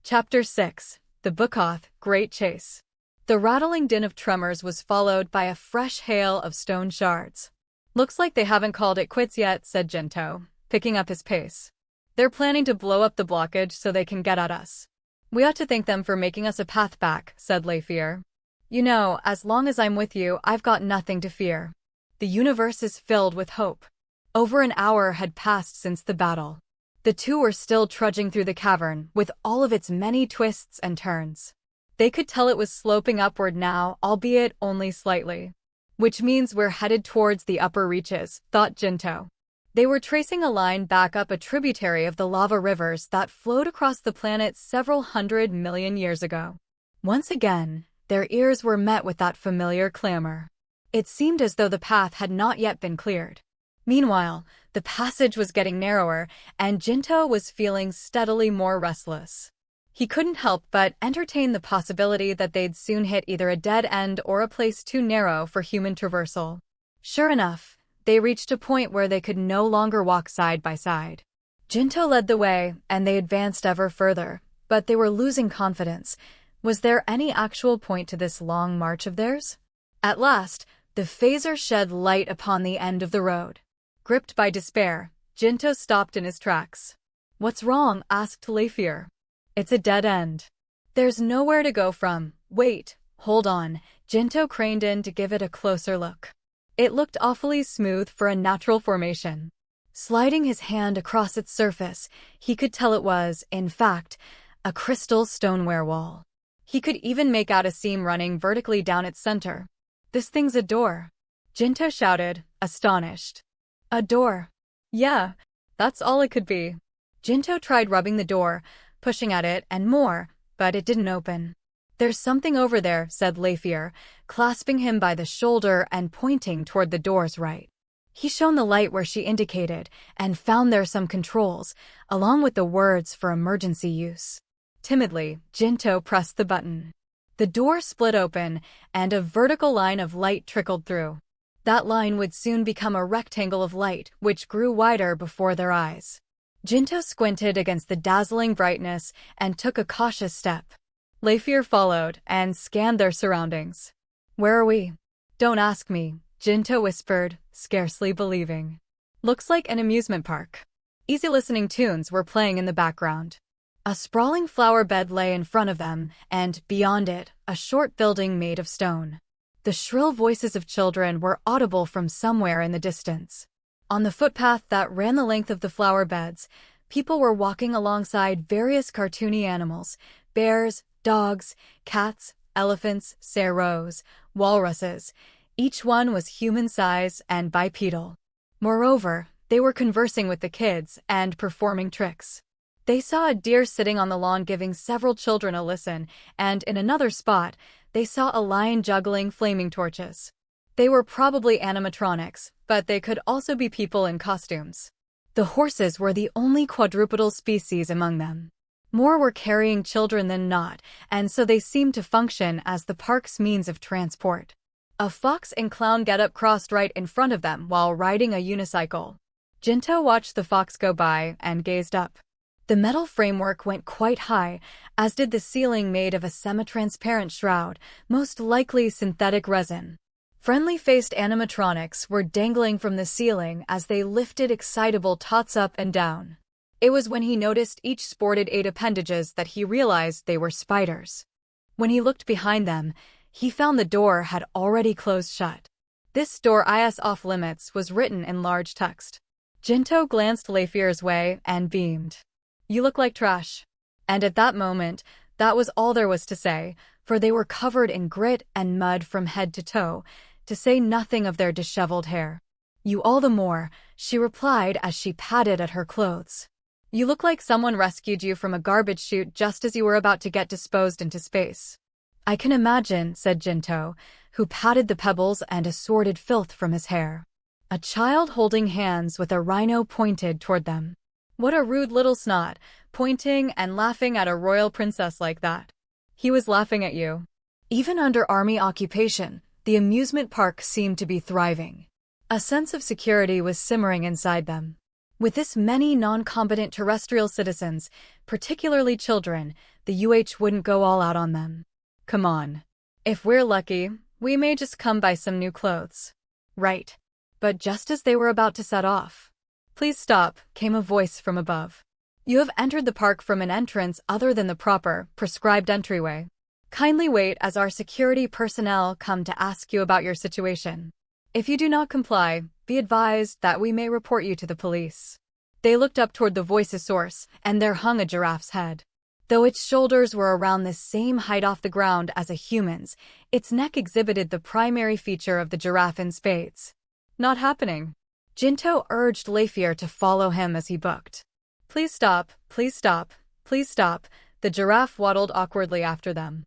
Chapter 6. The Bookoth, Great Chase. The rattling din of tremors was followed by a fresh hail of stone shards. "Looks like they haven't called it quits yet," said Jinto, picking up his pace. "They're planning to blow up the blockage so they can get at us." "We ought to thank them for making us a path back," said Leifir. "You know, as long as I'm with you, I've got nothing to fear." The universe is filled with hope. Over an hour had passed since the battle. The two were still trudging through the cavern, with all of its many twists and turns. They could tell it was sloping upward now, albeit only slightly. "Which means we're headed towards the upper reaches," thought Jinto. They were tracing a line back up a tributary of the lava rivers that flowed across the planet several 100 million years ago. Once again, their ears were met with that familiar clamor. It seemed as though the path had not yet been cleared. Meanwhile, the passage was getting narrower, and Jinto was feeling steadily more restless. He couldn't help but entertain the possibility that they'd soon hit either a dead end or a place too narrow for human traversal. Sure enough, they reached a point where they could no longer walk side by side. Jinto led the way, and they advanced ever further, but they were losing confidence. Was there any actual point to this long march of theirs? At last, the phaser shed light upon the end of the road. Gripped by despair, Jinto stopped in his tracks. "What's wrong?" asked Leifir. "It's a dead end. There's nowhere to go from." "Wait, hold on." Jinto craned in to give it a closer look. It looked awfully smooth for a natural formation. Sliding his hand across its surface, he could tell it was, in fact, a crystal stoneware wall. He could even make out a seam running vertically down its center. "This thing's a door," Jinto shouted, astonished. "A door?" "Yeah, that's all it could be." Jinto tried rubbing the door, pushing at it and more, but it didn't open. "There's something over there," said Leifir, clasping him by the shoulder and pointing toward the door's right. He shone the light where she indicated and found there some controls, along with the words for emergency use. Timidly, Jinto pressed the button. The door split open, and a vertical line of light trickled through. That line would soon become a rectangle of light, which grew wider before their eyes. Jinto squinted against the dazzling brightness and took a cautious step. Leifir followed and scanned their surroundings. "Where are we?" "Don't ask me," Jinto whispered, scarcely believing. "Looks like an amusement park." Easy-listening tunes were playing in the background. A sprawling flower bed lay in front of them, and, beyond it, a short building made of stone. The shrill voices of children were audible from somewhere in the distance. On the footpath that ran the length of the flower beds, people were walking alongside various cartoony animals: bears, dogs, cats, elephants, serows, walruses. Each one was human size and bipedal. Moreover, they were conversing with the kids and performing tricks. They saw a deer sitting on the lawn giving several children a listen, and in another spot, they saw a lion juggling flaming torches. They were probably animatronics, but they could also be people in costumes. The horses were the only quadrupedal species among them. More were carrying children than not, and so they seemed to function as the park's means of transport. A fox in clown getup crossed right in front of them while riding a unicycle. Jinto watched the fox go by and gazed up. The metal framework went quite high, as did the ceiling made of a semi-transparent shroud, most likely synthetic resin. Friendly-faced animatronics were dangling from the ceiling as they lifted excitable tots up and down. It was when he noticed each sported 8 appendages that he realized they were spiders. When he looked behind them, he found the door had already closed shut. "This door is off limits," was written in large text. Jinto glanced Leifir's way and beamed. "You look like trash." And at that moment, that was all there was to say, for they were covered in grit and mud from head to toe, to say nothing of their disheveled hair. "You all the more," she replied as she patted at her clothes. "You look like someone rescued you from a garbage chute just as you were about to get disposed into space." "I can imagine," said Jinto, who patted the pebbles and assorted filth from his hair. A child holding hands with a rhino pointed toward them. What a rude little snot, pointing and laughing at a royal princess like that. He was laughing at you. Even under army occupation, the amusement park seemed to be thriving. A sense of security was simmering inside them. With this many non-competent terrestrial citizens, particularly children, the UH wouldn't go all out on them. Come on. If we're lucky, we may just come by some new clothes. Right. But just as they were about to set off, "Please stop," came a voice from above. "You have entered the park from an entrance other than the proper, prescribed entryway. Kindly wait as our security personnel come to ask you about your situation. If you do not comply, be advised that we may report you to the police." They looked up toward the voice's source, and there hung a giraffe's head. Though its shoulders were around the same height off the ground as a human's, its neck exhibited the primary feature of the giraffe in spades. "Not happening." Jinto urged Lafier to follow him as he booked. "Please stop, please stop, please stop." The giraffe waddled awkwardly after them.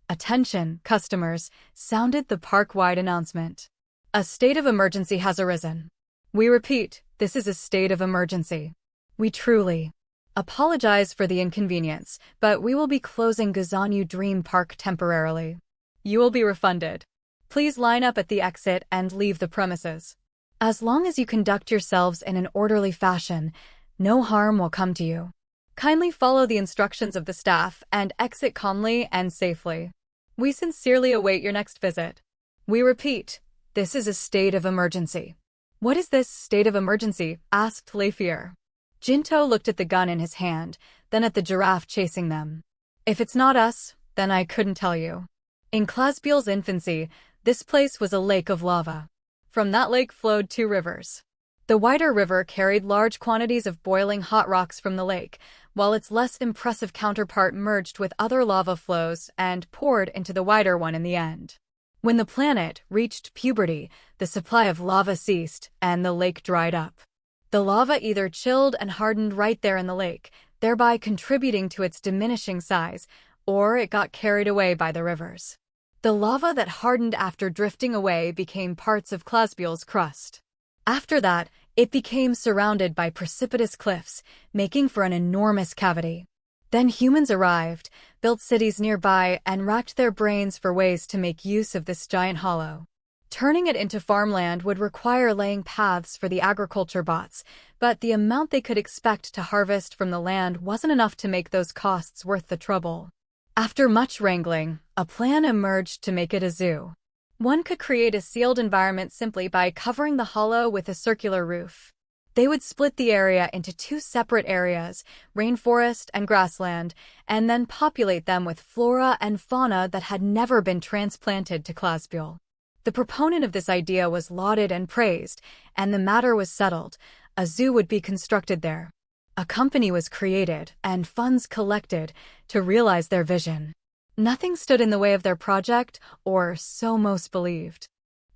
"Attention, customers," sounded the park-wide announcement. "A state of emergency has arisen. We repeat, this is a state of emergency. We truly apologize for the inconvenience, but we will be closing Gazanyu Dream Park temporarily. You will be refunded. Please line up at the exit and leave the premises. As long as you conduct yourselves in an orderly fashion, no harm will come to you. Kindly follow the instructions of the staff and exit calmly and safely. We sincerely await your next visit. We repeat, this is a state of emergency." "What is this state of emergency?" asked Lafier. Jinto looked at the gun in his hand, then at the giraffe chasing them. "If it's not us, then I couldn't tell you. In Clasbiel's infancy, this place was a lake of lava. From that lake flowed two rivers. The wider river carried large quantities of boiling hot rocks from the lake, while its less impressive counterpart merged with other lava flows and poured into the wider one in the end. When the planet reached puberty, the supply of lava ceased and the lake dried up. The lava either chilled and hardened right there in the lake, thereby contributing to its diminishing size, or it got carried away by the rivers. The lava that hardened after drifting away became parts of Clasbiel's crust. After that, it became surrounded by precipitous cliffs, making for an enormous cavity. Then humans arrived, built cities nearby, and racked their brains for ways to make use of this giant hollow. Turning it into farmland would require laying paths for the agriculture bots, but the amount they could expect to harvest from the land wasn't enough to make those costs worth the trouble. After much wrangling, a plan emerged to make it a zoo. One could create a sealed environment simply by covering the hollow with a circular roof. They would split the area into two separate areas, rainforest and grassland, and then populate them with flora and fauna that had never been transplanted to Clasbiel. The proponent of this idea was lauded and praised, and the matter was settled. A zoo would be constructed there. A company was created and funds collected to realize their vision. Nothing stood in the way of their project, or so most believed.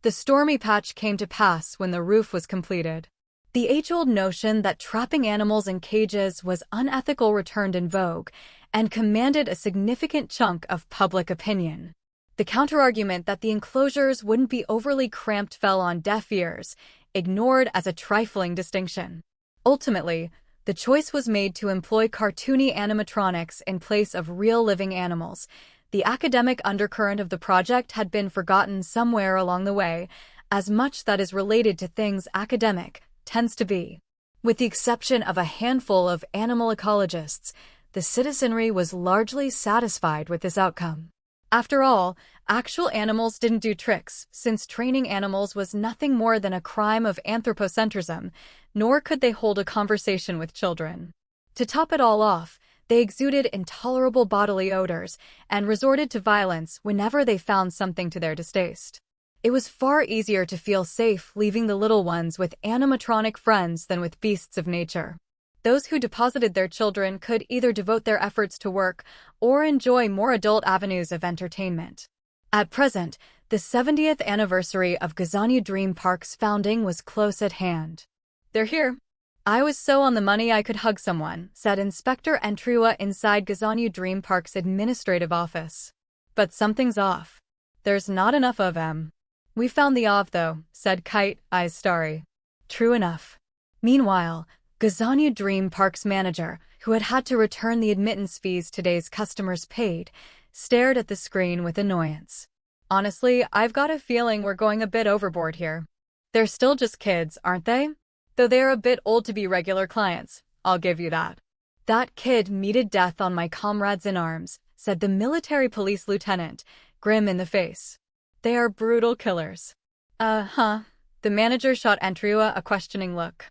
The stormy patch came to pass when the roof was completed. The age-old notion that trapping animals in cages was unethical returned in vogue and commanded a significant chunk of public opinion. The counterargument that the enclosures wouldn't be overly cramped fell on deaf ears, ignored as a trifling distinction. Ultimately, the choice was made to employ cartoony animatronics in place of real living animals. The academic undercurrent of the project had been forgotten somewhere along the way, as much that is related to things academic tends to be. With the exception of a handful of animal ecologists, the citizenry was largely satisfied with this outcome. After all, actual animals didn't do tricks, since training animals was nothing more than a crime of anthropocentrism, nor could they hold a conversation with children. To top it all off, they exuded intolerable bodily odors and resorted to violence whenever they found something to their distaste. It was far easier to feel safe leaving the little ones with animatronic friends than with beasts of nature. Those who deposited their children could either devote their efforts to work or enjoy more adult avenues of entertainment. At present, the 70th anniversary of Gazanyu Dream Park's founding was close at hand. "They're here. I was so on the money I could hug someone," said Inspector Entriwa inside Gazanyu Dream Park's administrative office. "But something's off. There's not enough of them." "We found the Ov, though," said Kite, eyes starry. "True enough." Meanwhile, Gazanyu Dream Park's manager, who had to return the admittance fees today's customers paid, stared at the screen with annoyance. "Honestly, I've got a feeling we're going a bit overboard here. They're still just kids, aren't they? Though they are a bit old to be regular clients, I'll give you that. That kid meted death on my comrades in arms, said the military police lieutenant, grim in the face. They are brutal killers. The manager shot Andrew a questioning look.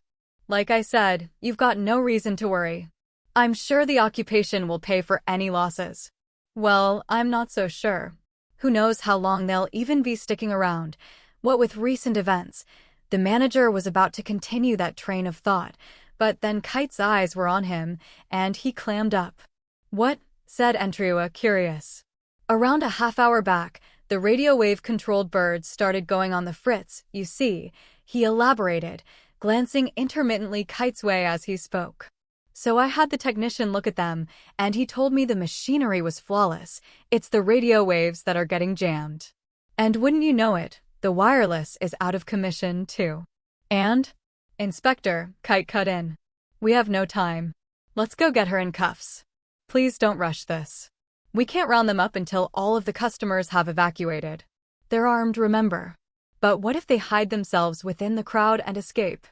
Like I said, you've got no reason to worry. I'm sure the occupation will pay for any losses. Well, I'm not so sure. Who knows how long they'll even be sticking around. What with recent events, the manager was about to continue that train of thought, but then Kite's eyes were on him, and he clammed up. What? Said Andrew, curious. Around a half-hour back, the radio wave-controlled birds started going on the fritz, you see, he elaborated, glancing intermittently Kite's way as he spoke. So I had the technician look at them, and he told me the machinery was flawless. It's the radio waves that are getting jammed. And wouldn't you know it, the wireless is out of commission, too. And? Inspector, Kite cut in. We have no time. Let's go get her in cuffs. Please don't rush this. We can't round them up until all of the customers have evacuated. They're armed, remember. But what if they hide themselves within the crowd and escape?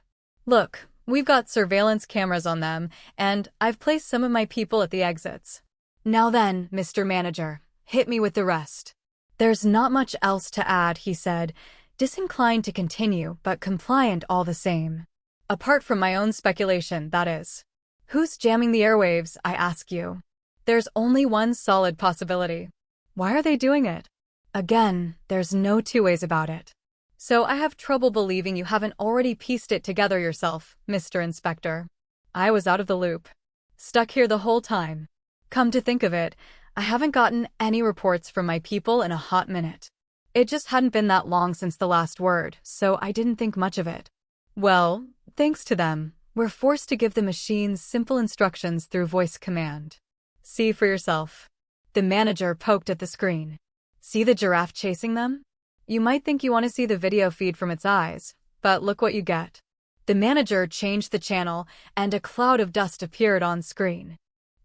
Look, we've got surveillance cameras on them, and I've placed some of my people at the exits. Now then, Mr. Manager, hit me with the rest. There's not much else to add, he said, disinclined to continue, but compliant all the same. Apart from my own speculation, that is. Who's jamming the airwaves, I ask you? There's only one solid possibility. Why are they doing it? Again, there's no two ways about it. So I have trouble believing you haven't already pieced it together yourself, Mr. Inspector. I was out of the loop. Stuck here the whole time. Come to think of it, I haven't gotten any reports from my people in a hot minute. It just hadn't been that long since the last word, so I didn't think much of it. Well, thanks to them, we're forced to give the machines simple instructions through voice command. See for yourself. The manager poked at the screen. See the giraffe chasing them? You might think you want to see the video feed from its eyes, but look what you get. The manager changed the channel, and a cloud of dust appeared on screen.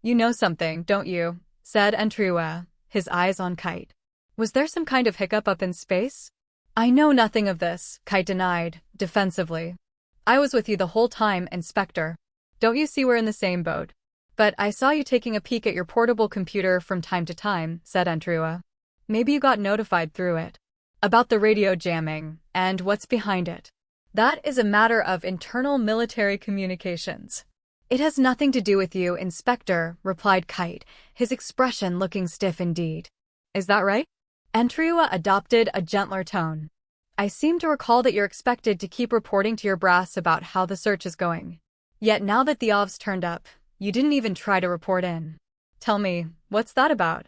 You know something, don't you? Said Andrew, his eyes on Kite. Was there some kind of hiccup up in space? I know nothing of this, Kite denied, defensively. I was with you the whole time, Inspector. Don't you see we're in the same boat? But I saw you taking a peek at your portable computer from time to time, said Andrew. Maybe you got notified through it. About the radio jamming, and what's behind it. That is a matter of internal military communications. It has nothing to do with you, Inspector, replied Kite, his expression looking stiff indeed. Is that right? Andrew adopted a gentler tone. I seem to recall that you're expected to keep reporting to your brass about how the search is going. Yet now that the OV's turned up, you didn't even try to report in. Tell me, what's that about?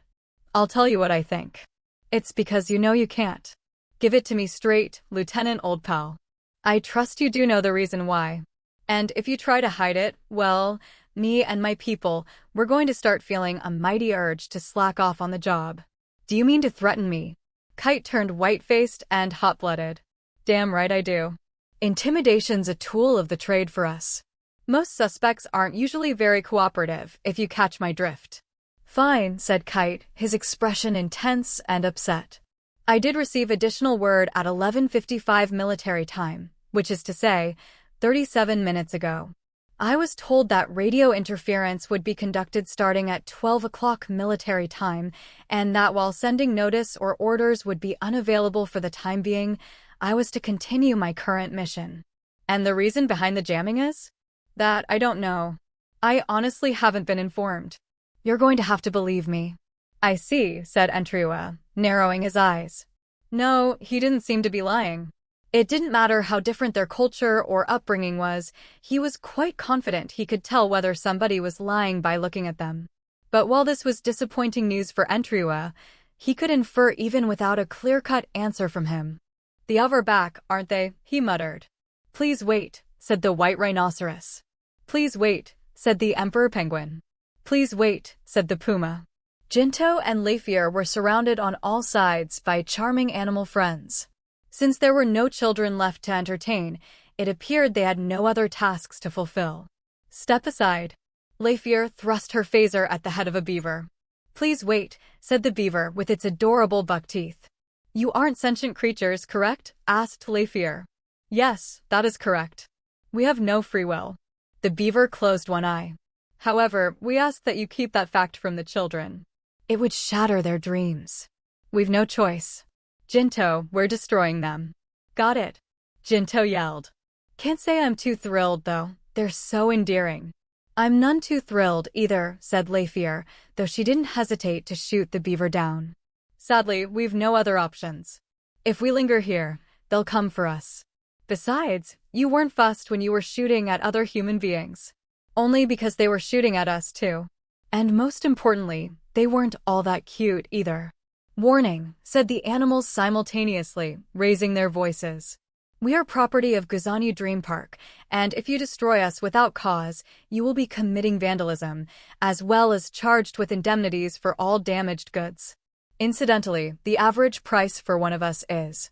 I'll tell you what I think. It's because you know you can't. Give it to me straight, Lieutenant Old Pal. I trust you do know the reason why. And if you try to hide it, well, me and my people, we're going to start feeling a mighty urge to slack off on the job. Do you mean to threaten me? Kite turned white-faced and hot-blooded. Damn right I do. Intimidation's a tool of the trade for us. Most suspects aren't usually very cooperative, if you catch my drift. Fine, said Kite, his expression intense and upset. I did receive additional word at 11:55 military time, which is to say, 37 minutes ago. I was told that radio interference would be conducted starting at 12 o'clock military time, and that while sending notice or orders would be unavailable for the time being, I was to continue my current mission. And the reason behind the jamming is? That I don't know. I honestly haven't been informed. You're going to have to believe me. I see, said Andrew, narrowing his eyes. No, he didn't seem to be lying. It didn't matter how different their culture or upbringing was, he was quite confident he could tell whether somebody was lying by looking at them. But while this was disappointing news for Andrew, he could infer even without a clear-cut answer from him. The OV are back, aren't they? He muttered. Please wait, said the white rhinoceros. Please wait, said the emperor penguin. Please wait, said the puma. Jinto and Lefier were surrounded on all sides by charming animal friends. Since there were no children left to entertain, it appeared they had no other tasks to fulfill. Step aside. Lefier thrust her phaser at the head of a beaver. Please wait, said the beaver with its adorable buck teeth. You aren't sentient creatures, correct? Asked Lefier. Yes, that is correct. We have no free will. The beaver closed one eye. However, we ask that you keep that fact from the children. It would shatter their dreams. We've no choice. Jinto, we're destroying them. Got it. Jinto yelled. Can't say I'm too thrilled, though. They're so endearing. I'm none too thrilled either, said Leifier, though she didn't hesitate to shoot the beaver down. Sadly, we've no other options. If we linger here, they'll come for us. Besides, you weren't fussed when you were shooting at other human beings. Only because they were shooting at us too. And most importantly, they weren't all that cute either. Warning, said the animals simultaneously, raising their voices. We are property of Guzani Dream Park, and if you destroy us without cause, you will be committing vandalism, as well as charged with indemnities for all damaged goods. Incidentally, the average price for one of us is.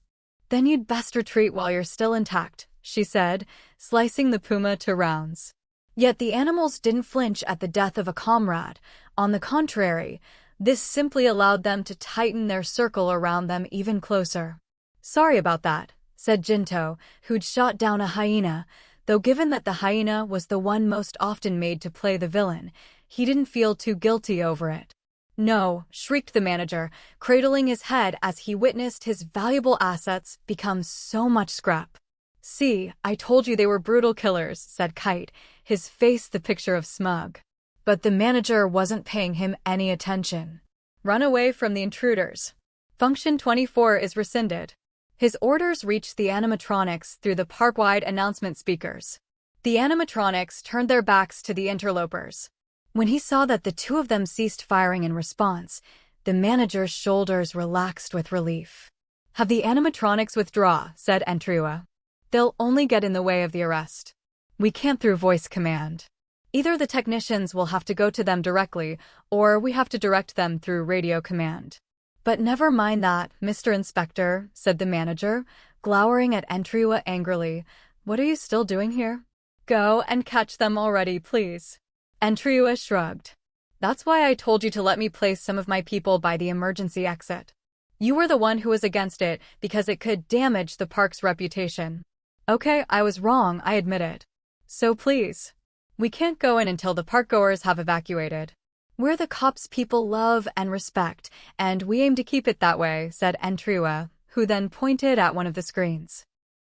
Then you'd best retreat while you're still intact, she said, slicing the puma to rounds. Yet the animals didn't flinch at the death of a comrade. On the contrary, this simply allowed them to tighten their circle around them even closer. Sorry about that, said Jinto, who'd shot down a hyena, though given that the hyena was the one most often made to play the villain, he didn't feel too guilty over it. No, shrieked the manager, cradling his head as he witnessed his valuable assets become so much scrap. See, I told you they were brutal killers, said Kite, his face the picture of smug. But the manager wasn't paying him any attention. Run away from the intruders. Function 24 is rescinded. His orders reached the animatronics through the park-wide announcement speakers. The animatronics turned their backs to the interlopers. When he saw that the two of them ceased firing in response, the manager's shoulders relaxed with relief. Have the animatronics withdraw, said Entriua. They'll only get in the way of the arrest. We can't through voice command. Either the technicians will have to go to them directly, or we have to direct them through radio command. But never mind that, Mr. Inspector, said the manager, glowering at Entriua angrily. What are you still doing here? Go and catch them already, please. Entriua shrugged. That's why I told you to let me place some of my people by the emergency exit. You were the one who was against it because it could damage the park's reputation. Okay, I was wrong, I admit it. So please. We can't go in until the parkgoers have evacuated. We're the cops people love and respect, and we aim to keep it that way, said Entriua, who then pointed at one of the screens.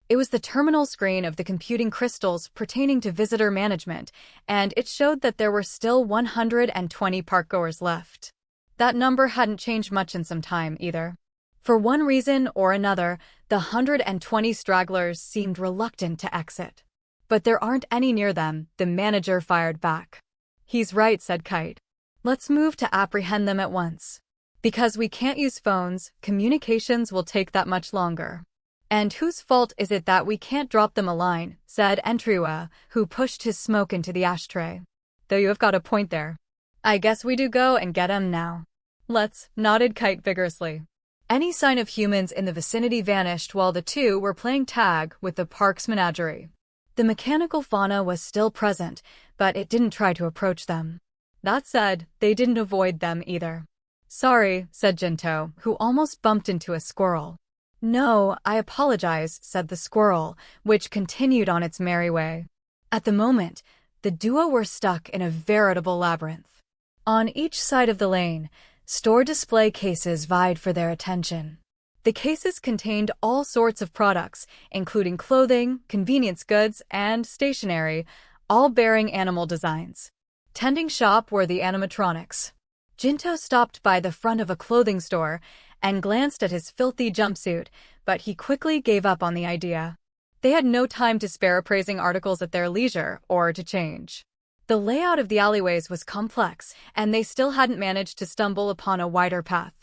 It was the terminal screen of the computing crystals pertaining to visitor management, and it showed that there were still 120 parkgoers left. That number hadn't changed much in some time, either. For one reason or another, the 120 stragglers seemed reluctant to exit. But there aren't any near them, the manager fired back. He's right, said Kite. Let's move to apprehend them at once. Because we can't use phones, communications will take that much longer. And whose fault is it that we can't drop them a line, said Entriua, who pushed his smoke into the ashtray. Though you have got a point there. I guess we do go and get 'em now. Let's, nodded Kite vigorously. Any sign of humans in the vicinity vanished while the two were playing tag with the park's menagerie. The mechanical fauna was still present, but it didn't try to approach them. That said, they didn't avoid them either. Sorry, said Jinto, who almost bumped into a squirrel. No, I apologize, said the squirrel, which continued on its merry way. At the moment, the duo were stuck in a veritable labyrinth. On each side of the lane, store display cases vied for their attention. The cases contained all sorts of products, including clothing, convenience goods, and stationery, all bearing animal designs. Tending shop were the animatronics. Jinto stopped by the front of a clothing store and glanced at his filthy jumpsuit, but he quickly gave up on the idea. They had no time to spare appraising articles at their leisure or to change. The layout of the alleyways was complex, and they still hadn't managed to stumble upon a wider path.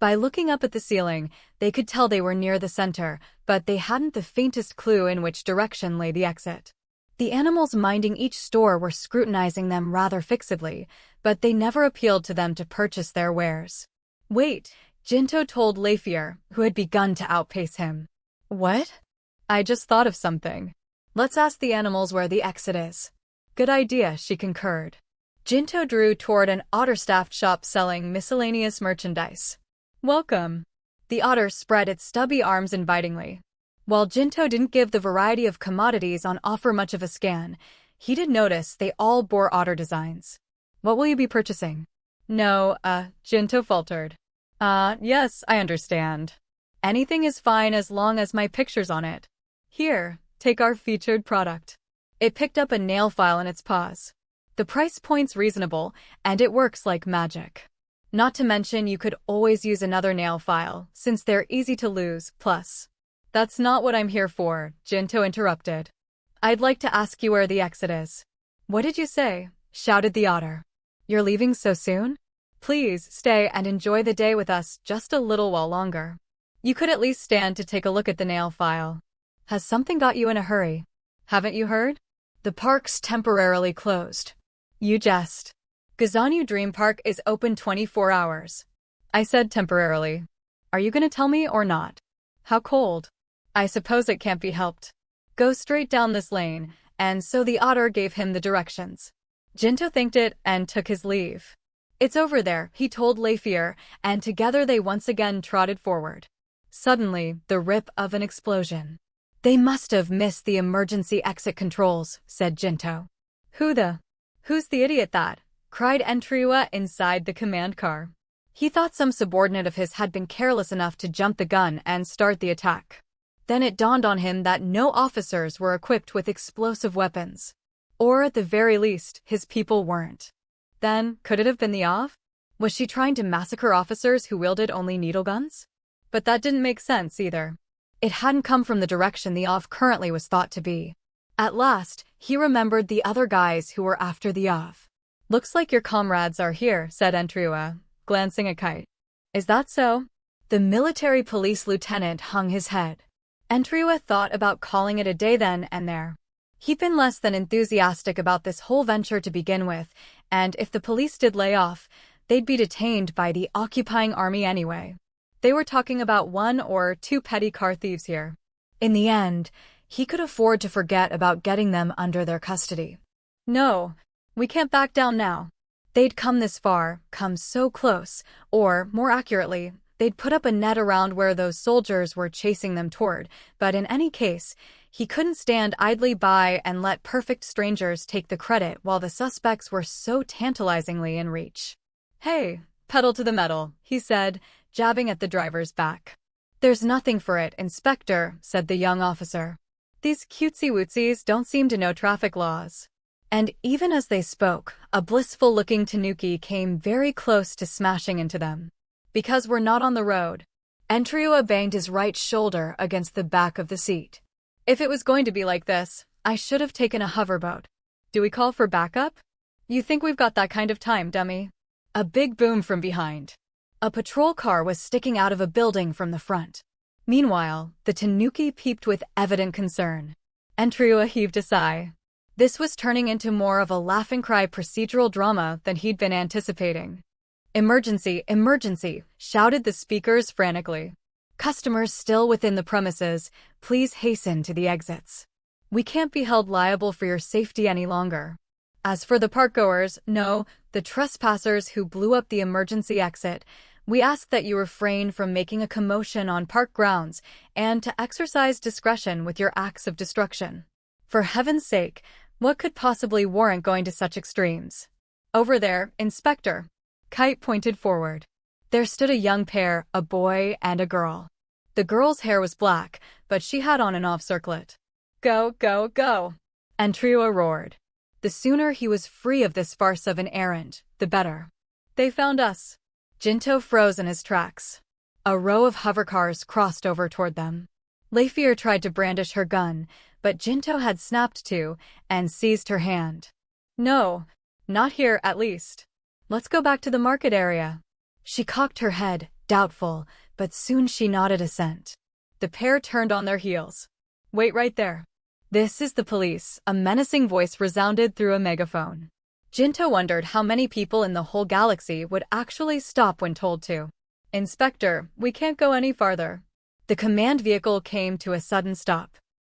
By looking up at the ceiling, they could tell they were near the center, but they hadn't the faintest clue in which direction lay the exit. The animals minding each store were scrutinizing them rather fixedly, but they never appealed to them to purchase their wares. Wait, Jinto told Leifier, who had begun to outpace him. What? I just thought of something. Let's ask the animals where the exit is. Good idea, she concurred. Jinto drew toward an otter-staffed shop selling miscellaneous merchandise. Welcome. The otter spread its stubby arms invitingly. While Jinto didn't give the variety of commodities on offer much of a scan, he did notice they all bore otter designs. What will you be purchasing? No, Jinto faltered. Yes, I understand. Anything is fine as long as my picture's on it. Here, take our featured product. It picked up a nail file in its paws. The price point's reasonable, and it works like magic. Not to mention you could always use another nail file, since they're easy to lose, plus. That's not what I'm here for, Jinto interrupted. I'd like to ask you where the exit is. What did you say? Shouted the otter. You're leaving so soon? Please stay and enjoy the day with us just a little while longer. You could at least stand to take a look at the nail file. Has something got you in a hurry? Haven't you heard? The park's temporarily closed. You jest. Gazanyu Dream Park is open 24 hours. I said temporarily. Are you gonna tell me or not? How cold? I suppose it can't be helped. Go straight down this lane, and so the otter gave him the directions. Jinto thanked it and took his leave. It's over there, he told Leifier, and together they once again trotted forward. Suddenly, the rip of an explosion. They must have missed the emergency exit controls, said Jinto. Who's the idiot that? Cried Entriua inside the command car. He thought some subordinate of his had been careless enough to jump the gun and start the attack. Then it dawned on him that no officers were equipped with explosive weapons. Or at the very least, his people weren't. Then, could it have been the Av? Was she trying to massacre officers who wielded only needle guns? But that didn't make sense either. It hadn't come from the direction the Av currently was thought to be. At last, he remembered the other guys who were after the Av. Looks like your comrades are here, said Entriua, glancing at Kite. Is that so? The military police lieutenant hung his head. Entriua thought about calling it a day then and there. He'd been less than enthusiastic about this whole venture to begin with, and if the police did lay off, they'd be detained by the occupying army anyway. They were talking about 1 or 2 petty car thieves here. In the end, he could afford to forget about getting them under their custody. No, we can't back down now. They'd come this far, come so close, or, more accurately, they'd put up a net around where those soldiers were chasing them toward, but in any case, he couldn't stand idly by and let perfect strangers take the credit while the suspects were so tantalizingly in reach. Hey, pedal to the metal, he said, jabbing at the driver's back. There's nothing for it, Inspector, said the young officer. These cutesy-wootsies don't seem to know traffic laws. And even as they spoke, a blissful-looking tanuki came very close to smashing into them. Because we're not on the road. Entriua banged his right shoulder against the back of the seat. If it was going to be like this, I should have taken a hoverboat. Do we call for backup? You think we've got that kind of time, dummy? A big boom from behind. A patrol car was sticking out of a building from the front. Meanwhile, the tanuki peeped with evident concern. Entriua heaved a sigh. This was turning into more of a laugh-and-cry procedural drama than he'd been anticipating. Emergency, emergency, shouted the speakers frantically. Customers still within the premises, please hasten to the exits. We can't be held liable for your safety any longer. As for the parkgoers, no, the trespassers who blew up the emergency exit, we ask that you refrain from making a commotion on park grounds and to exercise discretion with your acts of destruction. For heaven's sake, what could possibly warrant going to such extremes? Over there, Inspector. Kite pointed forward. There stood a young pair, a boy and a girl. The girl's hair was black, but she had on an off-circlet. Go, go, go! Entriua roared. The sooner he was free of this farce of an errand, the better. They found us. Jinto froze in his tracks. A row of hovercars crossed over toward them. Leifier tried to brandish her gun, but Jinto had snapped to and seized her hand. No, not here at least. Let's go back to the market area. She cocked her head, doubtful, but soon she nodded assent. The pair turned on their heels. Wait right there. This is the police, a menacing voice resounded through a megaphone. Jinto wondered how many people in the whole galaxy would actually stop when told to. Inspector, we can't go any farther. The command vehicle came to a sudden stop.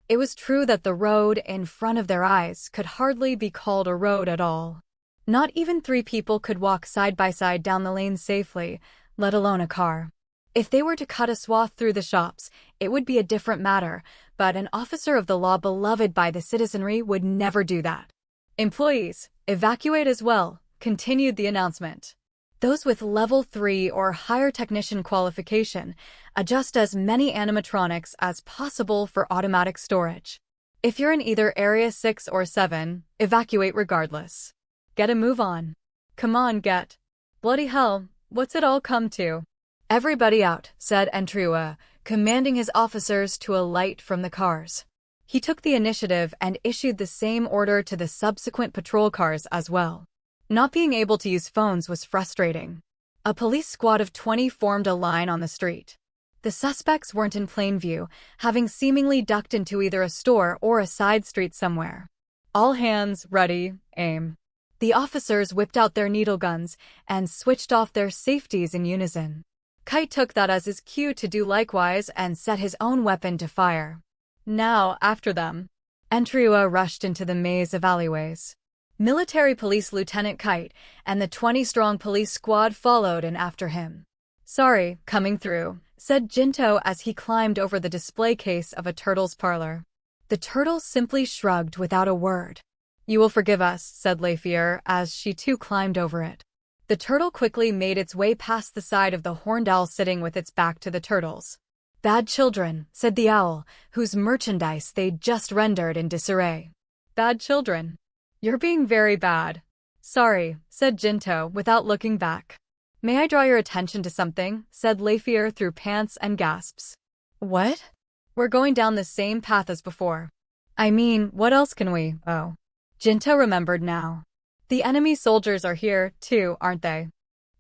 It was true that the road in front of their eyes could hardly be called a road at all. Not even 3 people could walk side by side down the lane safely, let alone a car. If they were to cut a swath through the shops, it would be a different matter, but an officer of the law beloved by the citizenry would never do that. Employees, evacuate as well, continued the announcement. Those with level 3 or higher technician qualification, adjust as many animatronics as possible for automatic storage. If you're in either Area 6 or 7, evacuate regardless. Get a move on. Come on, get. Bloody hell, what's it all come to? Everybody out, said Entriua, commanding his officers to alight from the cars. He took the initiative and issued the same order to the subsequent patrol cars as well. Not being able to use phones was frustrating. A police squad of 20 formed a line on the street. The suspects weren't in plain view, having seemingly ducked into either a store or a side street somewhere. All hands, ready, aim. The officers whipped out their needle guns and switched off their safeties in unison. Kite took that as his cue to do likewise and set his own weapon to fire. Now, after them. Entriua rushed into the maze of alleyways. Military Police Lieutenant Kite and the 20-strong police squad followed in after him. Sorry, coming through, said Jinto as he climbed over the display case of a turtle's parlor. The turtle simply shrugged without a word. You will forgive us, said Lafier as she too climbed over it. The turtle quickly made its way past the side of the horned owl sitting with its back to the turtles. Bad children, said the owl, whose merchandise they'd just rendered in disarray. Bad children. You're being very bad. Sorry, said Jinto without looking back. May I draw your attention to something, said Lafier through pants and gasps. What? We're going down the same path as before. I mean, what else can we, oh. Jinto remembered now. The enemy soldiers are here, too, aren't they?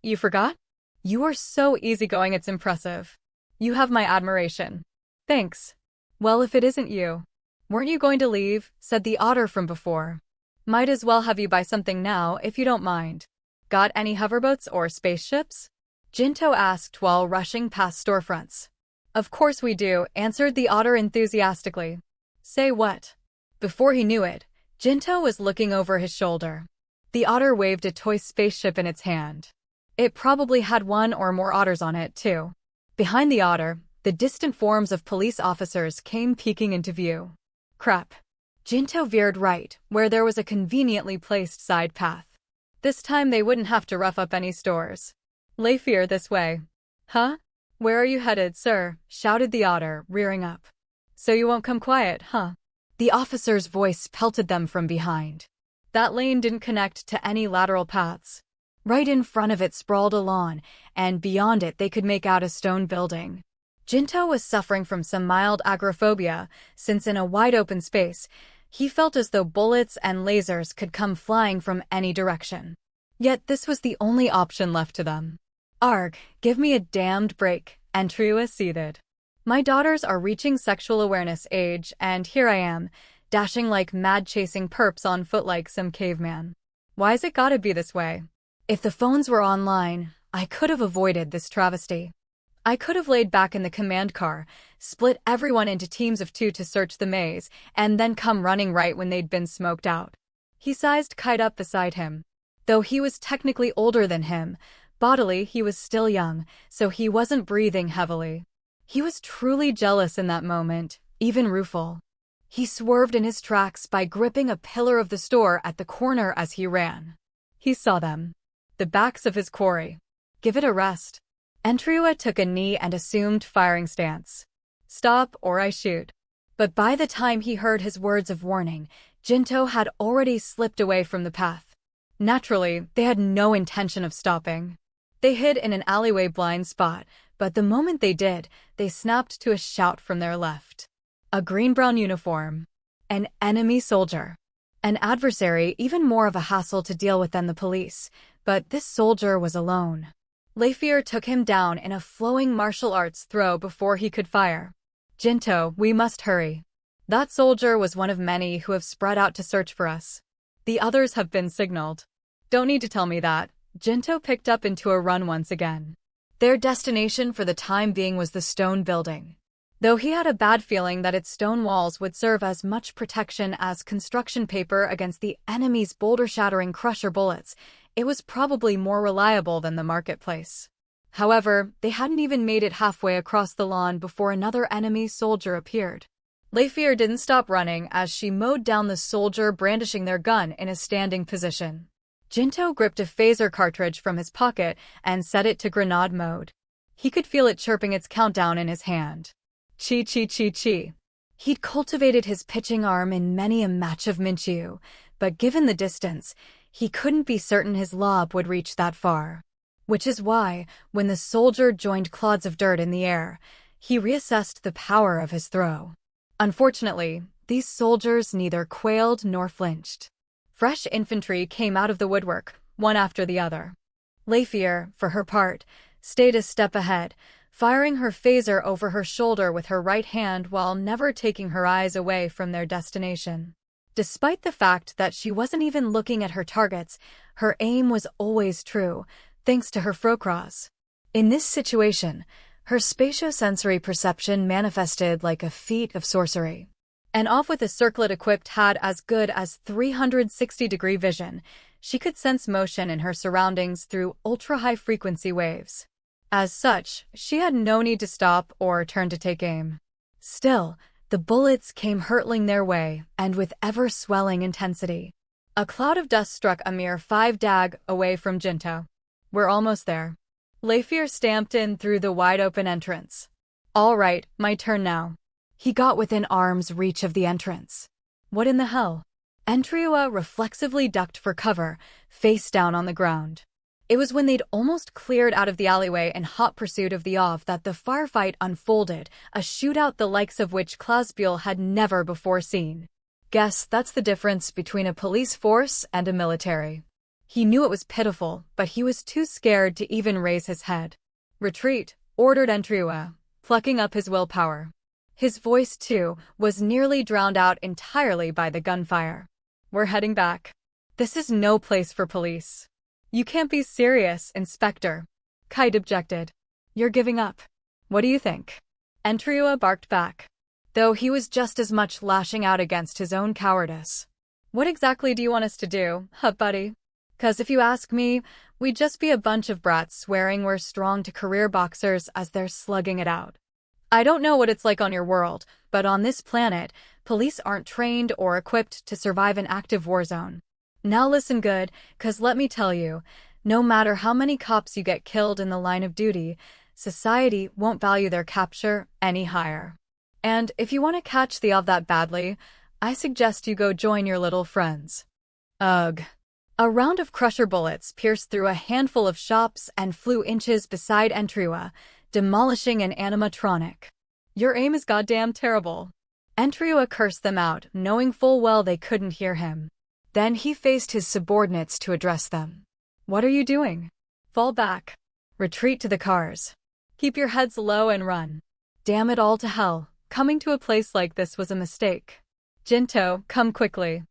You forgot? You are so easygoing it's impressive. You have my admiration. Thanks. Well, if it isn't you. Weren't you going to leave, said the otter from before. Might as well have you buy something now, if you don't mind. Got any hoverboats or spaceships? Jinto asked while rushing past storefronts. Of course we do, answered the otter enthusiastically. Say what? Before he knew it, Jinto was looking over his shoulder. The otter waved a toy spaceship in its hand. It probably had one or more otters on it, too. Behind the otter, the distant forms of police officers came peeking into view. Crap. Jinto veered right, where there was a conveniently placed side path. This time they wouldn't have to rough up any stores. Lafier this way. Huh? Where are you headed, sir? Shouted the otter, rearing up. So you won't come quiet, huh? The officer's voice pelted them from behind. That lane didn't connect to any lateral paths. Right in front of it sprawled a lawn, and beyond it they could make out a stone building. Jinto was suffering from some mild agoraphobia, since in a wide-open space, he felt as though bullets and lasers could come flying from any direction. Yet this was the only option left to them. Arg, give me a damned break, Entriua seethed. My daughters are reaching sexual awareness age, and here I am, dashing like mad chasing perps on foot like some caveman. Why's it gotta be this way? If the phones were online, I could have avoided this travesty. I could have laid back in the command car, split everyone into teams of 2 to search the maze, and then come running right when they'd been smoked out. He sized Kite up beside him. Though he was technically older than him, bodily he was still young, so he wasn't breathing heavily. He was truly jealous in that moment, even rueful. He swerved in his tracks by gripping a pillar of the store at the corner as he ran. He saw them. The backs of his quarry. Give it a rest. Entriua took a knee and assumed firing stance. Stop or I shoot. But by the time he heard his words of warning, Jinto had already slipped away from the path. Naturally, they had no intention of stopping. They hid in an alleyway blind spot, but the moment they did, they snapped to a shout from their left. A green-brown uniform. An enemy soldier. An adversary even more of a hassle to deal with than the police, but this soldier was alone. Lafier took him down in a flowing martial arts throw before he could fire. Jinto, we must hurry. That soldier was one of many who have spread out to search for us. The others have been signaled. Don't need to tell me that. Jinto picked up into a run once again. Their destination for the time being was the stone building. Though he had a bad feeling that its stone walls would serve as much protection as construction paper against the enemy's boulder-shattering crusher bullets, it was probably more reliable than the marketplace. However, they hadn't even made it halfway across the lawn before another enemy soldier appeared. Layfier didn't stop running as she mowed down the soldier brandishing their gun in a standing position. Jinto gripped a phaser cartridge from his pocket and set it to grenade mode. He could feel it chirping its countdown in his hand. Chi chi chi chi. He'd cultivated his pitching arm in many a match of Minchiu, but given the distance, he couldn't be certain his lob would reach that far. Which is why, when the soldier joined clods of dirt in the air, he reassessed the power of his throw. Unfortunately, these soldiers neither quailed nor flinched. Fresh infantry came out of the woodwork, one after the other. Layfier, for her part, stayed a step ahead, firing her phaser over her shoulder with her right hand while never taking her eyes away from their destination. Despite the fact that she wasn't even looking at her targets, her aim was always true, thanks to her frocross. In this situation, her spatiosensory perception manifested like a feat of sorcery. And off with a circlet equipped had as good as 360-degree vision, she could sense motion in her surroundings through ultra-high-frequency waves. As such, she had no need to stop or turn to take aim. Still, the bullets came hurtling their way, and with ever-swelling intensity. A cloud of dust struck a mere 5 dag away from Jinto. We're almost there. Layfier stamped in through the wide-open entrance. All right, my turn now. He got within arm's reach of the entrance. What in the hell? Entriua reflexively ducked for cover, face down on the ground. It was when they'd almost cleared out of the alleyway in hot pursuit of the Ov that the firefight unfolded, a shootout the likes of which Klausbühl had never before seen. Guess that's the difference between a police force and a military. He knew it was pitiful, but he was too scared to even raise his head. Retreat, ordered Entriua, plucking up his willpower. His voice, too, was nearly drowned out entirely by the gunfire. We're heading back. This is no place for police. You can't be serious, Inspector. Kite objected. You're giving up. What do you think? Entriua barked back, though he was just as much lashing out against his own cowardice. What exactly do you want us to do, huh, buddy? 'Cause if you ask me, we'd just be a bunch of brats swearing we're strong to career boxers as they're slugging it out. I don't know what it's like on your world, but on this planet, police aren't trained or equipped to survive an active war zone. Now listen good, 'cause let me tell you, no matter how many cops you get killed in the line of duty, society won't value their capture any higher. And if you want to catch the Ov that badly, I suggest you go join your little friends. Ugh. A round of crusher bullets pierced through a handful of shops and flew inches beside Entriua, demolishing an animatronic. Your aim is goddamn terrible. Entriua cursed them out, knowing full well they couldn't hear him. Then he faced his subordinates to address them. What are you doing? Fall back. Retreat to the cars. Keep your heads low and run. Damn it all to hell, coming to a place like this was a mistake. Jinto, come quickly.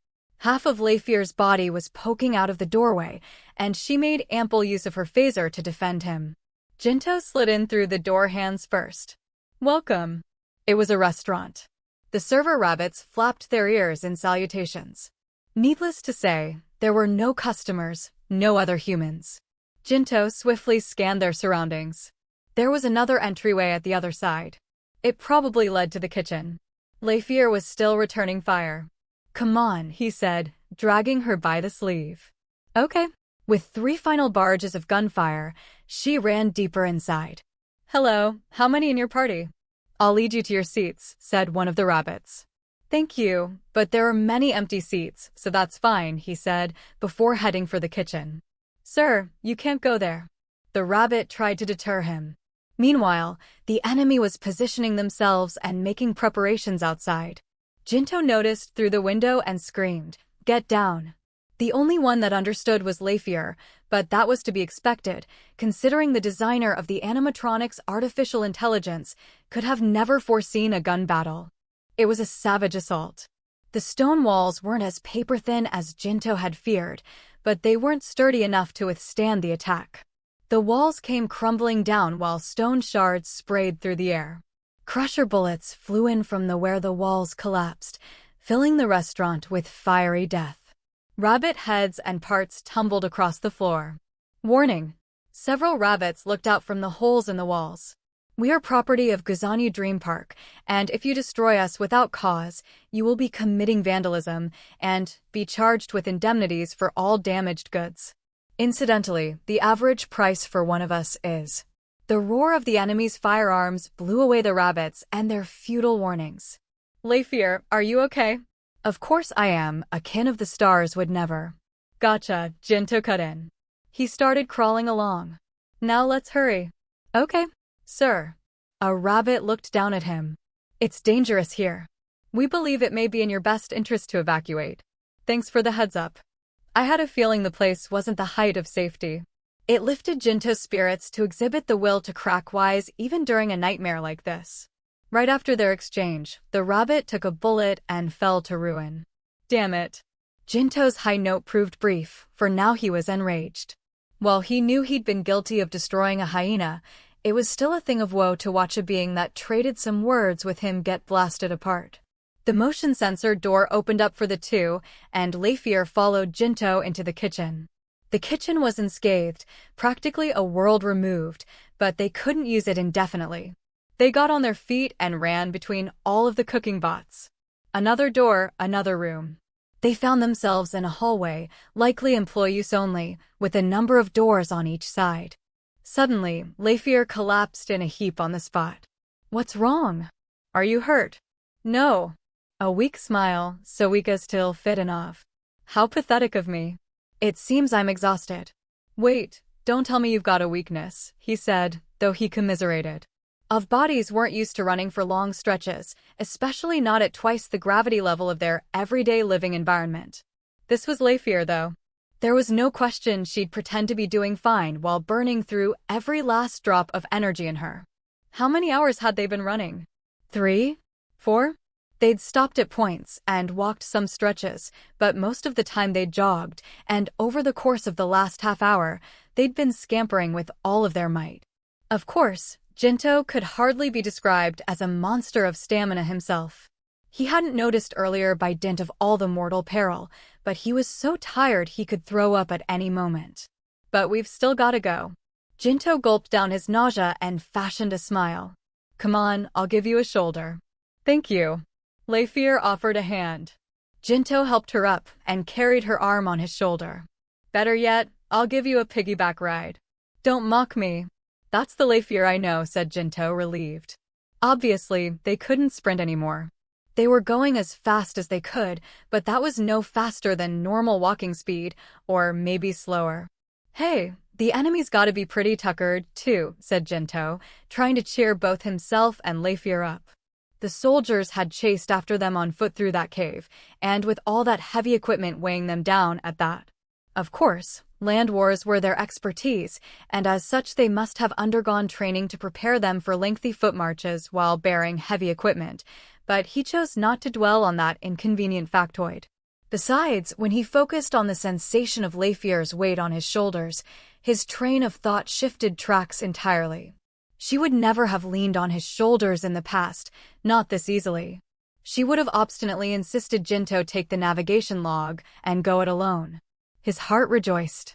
Half of Layfier's body was poking out of the doorway, and she made ample use of her phaser to defend him. Jinto slid in through the door hands first. Welcome. It was a restaurant. The server rabbits flapped their ears in salutations. Needless to say, there were no customers, no other humans. Jinto swiftly scanned their surroundings. There was another entryway at the other side. It probably led to the kitchen. Layfier was still returning fire. Come on, he said, dragging her by the sleeve. Okay. With 3 final barrages of gunfire, she ran deeper inside. Hello, how many in your party? I'll lead you to your seats, said one of the rabbits. Thank you, but there are many empty seats, so that's fine, he said, before heading for the kitchen. Sir, you can't go there. The rabbit tried to deter him. Meanwhile, the enemy was positioning themselves and making preparations outside. Jinto noticed through the window and screamed, "Get down!" The only one that understood was Layfier, but that was to be expected, considering the designer of the animatronic's artificial intelligence could have never foreseen a gun battle. It was a savage assault. The stone walls weren't as paper-thin as Jinto had feared, but they weren't sturdy enough to withstand the attack. The walls came crumbling down while stone shards sprayed through the air. Crusher bullets flew in from where the walls collapsed, filling the restaurant with fiery death. Rabbit heads and parts tumbled across the floor. Warning! Several rabbits looked out from the holes in the walls. "We are property of Guzani Dream Park, and if you destroy us without cause, you will be committing vandalism and be charged with indemnities for all damaged goods. Incidentally, the average price for one of us is..." The roar of the enemy's firearms blew away the rabbits and their futile warnings. "Leifir, are you okay?" "Of course I am, a kin of the stars would never." "Gotcha," Jinto cut in. He started crawling along. "Now let's hurry." "Okay, sir." A rabbit looked down at him. "It's dangerous here. We believe it may be in your best interest to evacuate. Thanks for the heads up. I had a feeling the place wasn't the height of safety." It lifted Jinto's spirits to exhibit the will to crack wise even during a nightmare like this. Right after their exchange, the rabbit took a bullet and fell to ruin. Damn it. Jinto's high note proved brief, for now he was enraged. While he knew he'd been guilty of destroying a hyena, it was still a thing of woe to watch a being that traded some words with him get blasted apart. The motion sensor door opened up for the two, and Leifir followed Jinto into the kitchen. The kitchen was unscathed, practically a world removed, but they couldn't use it indefinitely. They got on their feet and ran between all of the cooking pots. Another door, another room. They found themselves in a hallway, likely employee use only, with a number of doors on each side. Suddenly, Leifir collapsed in a heap on the spot. "What's wrong? Are you hurt?" "No." A weak smile, so weak as to fit an off. "How pathetic of me. It seems I'm exhausted." "Wait, don't tell me you've got a weakness," he said, though he commiserated. Of bodies weren't used to running for long stretches, especially not at twice the gravity level of their everyday living environment. This was Leifir, though. There was no question she'd pretend to be doing fine while burning through every last drop of energy in her. How many hours had they been running? 3? 4? They'd stopped at points and walked some stretches, but most of the time they'd jogged, and over the course of the last half hour, they'd been scampering with all of their might. Of course, Jinto could hardly be described as a monster of stamina himself. He hadn't noticed earlier by dint of all the mortal peril, but he was so tired he could throw up at any moment. "But we've still gotta go." Jinto gulped down his nausea and fashioned a smile. "Come on, I'll give you a shoulder." "Thank you." Leifir offered a hand. Jinto helped her up and carried her arm on his shoulder. "Better yet, I'll give you a piggyback ride." "Don't mock me." "That's the Leifir I know," said Jinto, relieved. Obviously, they couldn't sprint anymore. They were going as fast as they could, but that was no faster than normal walking speed, or maybe slower. "Hey, the enemy's gotta be pretty tuckered, too," said Jinto, trying to cheer both himself and Leifir up. The soldiers had chased after them on foot through that cave, and with all that heavy equipment weighing them down at that. Of course, land wars were their expertise, and as such they must have undergone training to prepare them for lengthy foot marches while bearing heavy equipment, but he chose not to dwell on that inconvenient factoid. Besides, when he focused on the sensation of Leifir's weight on his shoulders, his train of thought shifted tracks entirely. She would never have leaned on his shoulders in the past, not this easily. She would have obstinately insisted Jinto take the navigation log and go it alone. His heart rejoiced.